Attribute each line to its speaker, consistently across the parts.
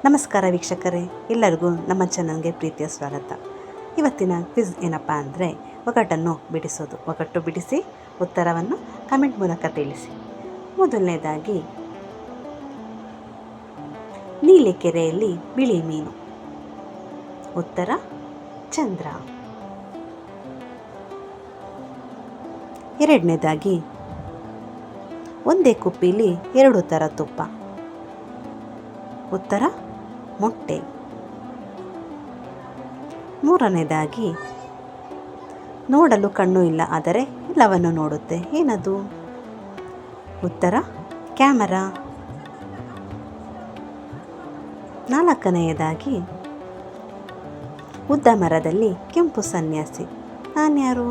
Speaker 1: ನಮಸ್ಕಾರ ವೀಕ್ಷಕರೇ, ಎಲ್ಲರಿಗೂ ನಮ್ಮ ಚಾನಲ್ಗೆ ಪ್ರೀತಿಯ ಸ್ವಾಗತ. ಇವತ್ತಿನ ಕ್ವಿಜ್ ಏನಪ್ಪ ಅಂದರೆ ಒಗಟನ್ನು ಬಿಡಿಸೋದು. ಒಗಟು ಬಿಡಿಸಿ ಉತ್ತರವನ್ನು ಕಮೆಂಟ್ ಮೂಲಕ ತಿಳಿಸಿ. ಮೊದಲನೇದಾಗಿ, ನೀಲಿ ಕೆರೆಯಲ್ಲಿ ಬಿಳಿ ಮೀನು. ಉತ್ತರ ಚಂದ್ರ. ಎರಡನೇದಾಗಿ, ಒಂದೇ ಕುಪ್ಪಿಲಿ ಎರಡು ಥರ ತುಪ್ಪ. ಉತ್ತರ ಮೊಟ್ಟೆ. ಮೂರನೇದಾಗಿ, ನೋಡಲು ಕಣ್ಣು ಇಲ್ಲ ಆದರೆ ಎಲ್ಲವನ್ನು ನೋಡುತ್ತೆ. ಏನದು? ಉತ್ತರ ಕ್ಯಾಮರಾ. ನಾಲ್ಕನೆಯದಾಗಿ, ಉದ್ದ ಮರದಲ್ಲಿ ಕೆಂಪು ಸನ್ಯಾಸಿ. ನಾನ್ಯಾರು?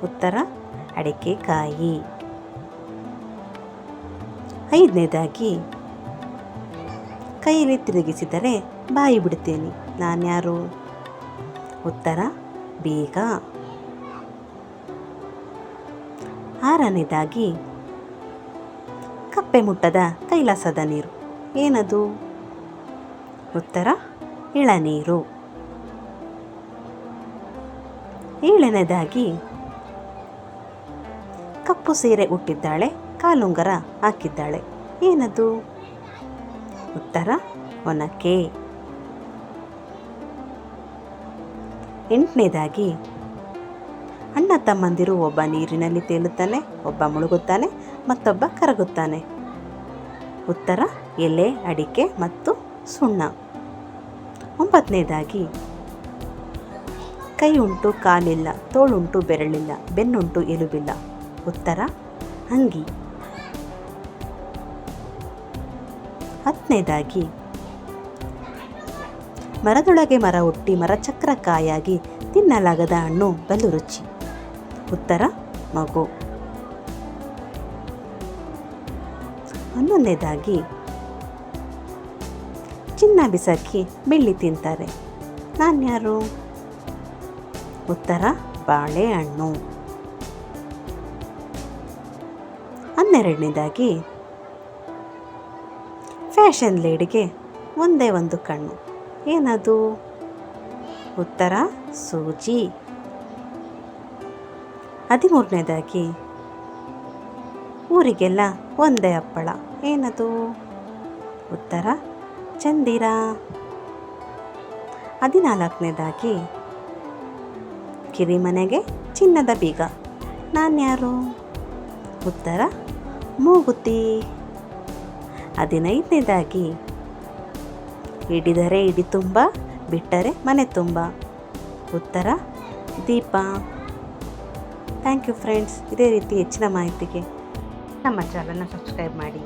Speaker 1: ಉತ್ತರ ಅಡಿಕೆಕಾಯಿ. ಐದನೇದಾಗಿ, ಕೈಯಲ್ಲಿ ತಿರುಗಿಸಿದರೆ ಬಾಯಿ ಬಿಡ್ತೇನೆ. ನಾನ್ಯಾರು? ಉತ್ತರ ಬೀಗ. ಆರನೇದಾಗಿ, ಕಪ್ಪೆ ಮುಟ್ಟದ ಕೈಲಾಸದ ನೀರು. ಏನದು? ಉತ್ತರ ಇಳನೀರು. ಏಳನೇದಾಗಿ, ಕಪ್ಪು ಸೀರೆ ಉಟ್ಟಿದ್ದಾಳೆ, ಕಾಲುಂಗರ ಹಾಕಿದ್ದಾಳೆ. ಏನದು? ಉತ್ತರ ಒನಕೆ. ಎಂಟನೇದಾಗಿ, ಅಣ್ಣ ತಮ್ಮಂದಿರು, ಒಬ್ಬ ನೀರಿನಲ್ಲಿ ತೇಲುತ್ತಾನೆ, ಒಬ್ಬ ಮುಳುಗುತ್ತಾನೆ, ಮತ್ತೊಬ್ಬ ಕರಗುತ್ತಾನೆ. ಉತ್ತರ ಎಲೆ, ಅಡಿಕೆ ಮತ್ತು ಸುಣ್ಣ. ಒಂಬತ್ತನೇದಾಗಿ, ಕೈ ಉಂಟು ಕಾಲಿಲ್ಲ, ತೋಳುಂಟು ಬೆರಳಿಲ್ಲ, ಬೆನ್ನುಂಟು ಎಲುಬಿಲ್ಲ. ಉತ್ತರ ಅಂಗಿ. ಹತ್ತನೇದಾಗಿ, ಮರದೊಳಗೆ ಮರ ಹುಟ್ಟಿ ಮರಚಕ್ರ ಕಾಯಾಗಿ ತಿನ್ನಲಾಗದ ಹಣ್ಣು ಬಲು ರುಚಿ. ಉತ್ತರ ಮಗು. ಹನ್ನೊಂದನೇದಾಗಿ, ಚಿನ್ನ ಬಿಸಾಕಿ ಬೆಳ್ಳಿ ತಿಂತಾರೆ. ನಾನ್ಯಾರು? ಉತ್ತರ ಬಾಳೆಹಣ್ಣು. ಹನ್ನೆರಡನೇದಾಗಿ, ಫ್ಯಾಷನ್ ಲೇಡಿಗೆ ಒಂದೇ ಒಂದು ಕಣ್ಣು. ಏನದು? ಉತ್ತರ ಸೂಜಿ. 13ನೇದಾಗಿ, ಊರಿಗೆಲ್ಲ ಒಂದೇ ಹಪ್ಪಳ. ಏನದು? ಉತ್ತರ ಚಂದಿರ. 14ನೇದಾಗಿ, ಕಿರಿಮನೆಗೆ ಚಿನ್ನದ ಬೀಗ. ನಾನ್ಯಾರು? ಉತ್ತರ ಮೂಗುತಿ. 15ನೇದಾಗಿ, ಹಿಡಿದರೆ ಹಿಡಿ ತುಂಬ, ಬಿಟ್ಟರೆ ಮನೆ ತುಂಬ. ಉತ್ತರ ದೀಪ. Thank you friends. ಇದೇ ರೀತಿ ಹೆಚ್ಚಿನ ಮಾಹಿತಿಗೆ ನಮ್ಮ ಚಾನಲ್ನ ಸಬ್ಸ್ಕ್ರೈಬ್ ಮಾಡಿ.